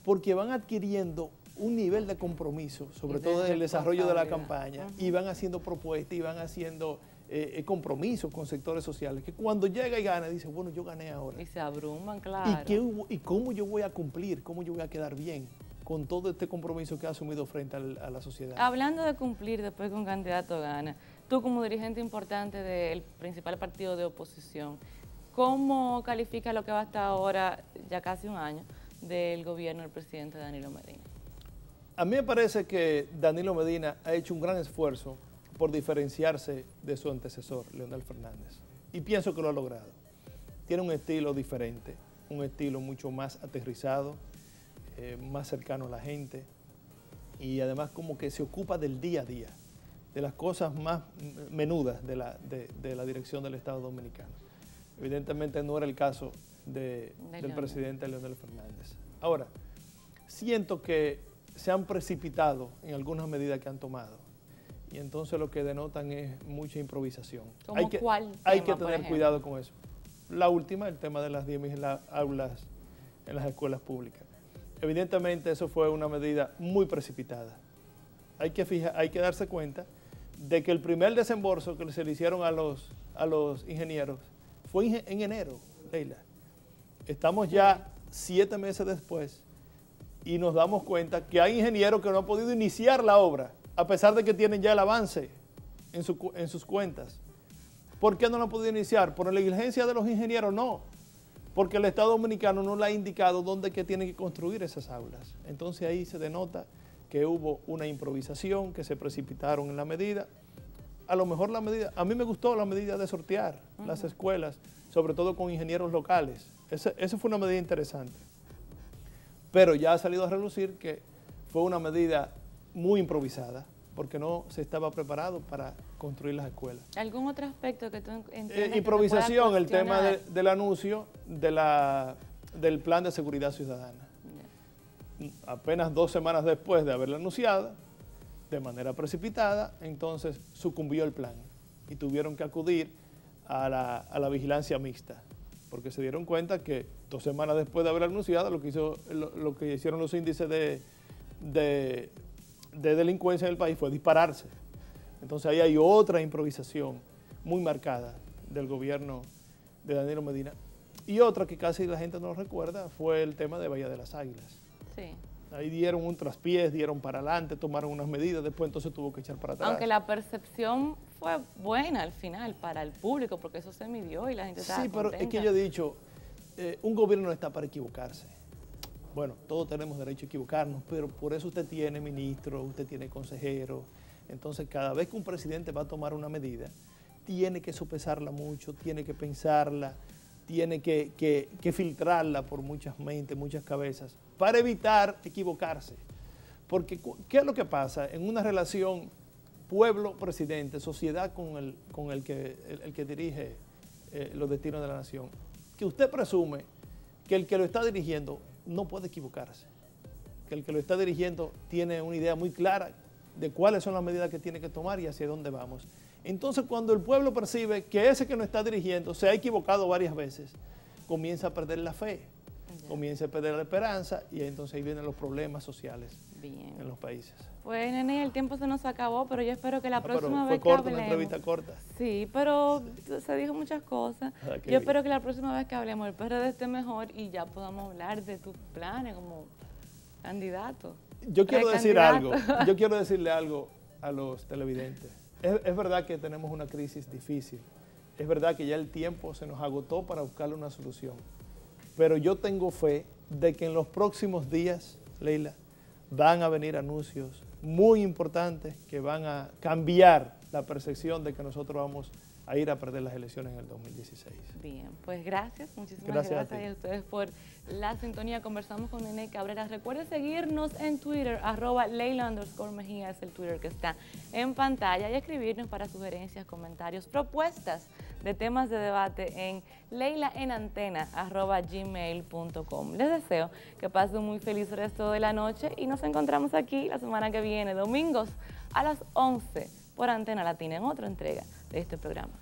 Porque van adquiriendo un nivel de compromiso, sobre todo en el desarrollo de la campaña, y van haciendo propuestas y van haciendo compromisos con sectores sociales, que cuando llega y gana, dice, bueno, yo gané ahora. Y se abruman, claro. ¿Y cómo yo voy a cumplir? ¿Cómo yo voy a quedar bien con todo este compromiso que ha asumido frente a la sociedad? Hablando de cumplir después que un candidato gana, tú como dirigente importante del principal partido de oposición, ¿cómo califica lo que va hasta ahora, ya casi un año, del gobierno del presidente Danilo Medina? A mí me parece que Danilo Medina ha hecho un gran esfuerzo por diferenciarse de su antecesor, Leonel Fernández. Y pienso que lo ha logrado. Tiene un estilo diferente, un estilo mucho más aterrizado, más cercano a la gente y además como que se ocupa del día a día, de las cosas más menudas de la dirección del Estado Dominicano. Evidentemente no era el caso del presidente Leonel Fernández. Ahora, siento que se han precipitado en algunas medidas que han tomado y entonces lo que denotan es mucha improvisación. Hay que tener cuidado con eso. La última, el tema de las 10.000 aulas en las escuelas públicas. Evidentemente eso fue una medida muy precipitada. Hay que darse cuenta de que el primer desembolso que se le hicieron a los ingenieros fue en enero, Leila. Estamos ya 7 meses después y nos damos cuenta que hay ingenieros que no han podido iniciar la obra, a pesar de que tienen ya el avance en sus cuentas. ¿Por qué no lo han podido iniciar? ¿Por la negligencia de los ingenieros? No, porque el Estado Dominicano no le ha indicado dónde que tienen que construir esas aulas. Entonces ahí se denota que hubo una improvisación, que se precipitaron en la medida. A lo mejor a mí me gustó la medida de sortear las escuelas, sobre todo con ingenieros locales. Esa fue una medida interesante. Pero ya ha salido a relucir que fue una medida muy improvisada, porque no se estaba preparado para construir las escuelas. ¿Algún otro aspecto que tú entiendes? Improvisación, el tema del anuncio del plan de seguridad ciudadana. Apenas 2 semanas después de haberlo anunciado, de manera precipitada, entonces sucumbió el plan y tuvieron que acudir a la vigilancia mixta, porque se dieron cuenta que 2 semanas después de haberlo anunciado, lo que hicieron los índices de delincuencia en el país fue dispararse. Entonces ahí hay otra improvisación muy marcada del gobierno de Danilo Medina. Y otra que casi la gente no recuerda fue el tema de Bahía de las Águilas. Sí. Ahí dieron un traspiés, dieron para adelante, tomaron unas medidas, después entonces tuvo que echar para atrás. Aunque la percepción fue buena al final para el público, porque eso se midió y la gente estaba contenta. Sí, pero es que yo he dicho, un gobierno no está para equivocarse. Bueno, todos tenemos derecho a equivocarnos, pero por eso usted tiene ministro, usted tiene consejero. Entonces, cada vez que un presidente va a tomar una medida, tiene que sopesarla mucho, tiene que pensarla, tiene que filtrarla por muchas mentes, muchas cabezas, para evitar equivocarse. Porque, ¿qué es lo que pasa en una relación pueblo-presidente, sociedad con el que dirige los destinos de la nación? Que usted presume que el que lo está dirigiendo no puede equivocarse, que el que lo está dirigiendo tiene una idea muy clara de cuáles son las medidas que tiene que tomar y hacia dónde vamos. Entonces, cuando el pueblo percibe que ese que nos está dirigiendo se ha equivocado varias veces, comienza a perder la fe, comienza a perder la esperanza y entonces ahí vienen los problemas sociales en los países. Pues, Nene, el tiempo se nos acabó, pero yo espero que la próxima vez que hablemos... Fue corta, una entrevista corta. Sí, pero se dijo muchas cosas. Yo espero que la próxima vez que hablemos el PRD esté mejor y ya podamos hablar de tus planes como candidato. Yo quiero decirle algo a los televidentes. Es verdad que tenemos una crisis difícil. Es verdad que ya el tiempo se nos agotó para buscarle una solución. Pero yo tengo fe de que en los próximos días, Leila, van a venir anuncios muy importantes que van a cambiar la percepción de que nosotros vamos a ir a perder las elecciones en el 2016. Bien, pues gracias, muchísimas gracias a ustedes por la sintonía. Conversamos con Nene Cabrera. Recuerde seguirnos en Twitter, @Leila_Mejía es el Twitter que está en pantalla, y escribirnos para sugerencias, comentarios, propuestas de temas de debate en leilaenantena@gmail.com. Les deseo que pasen un muy feliz resto de la noche y nos encontramos aquí la semana que viene, domingos a las 11 por Antena Latina en otra entrega de este programa.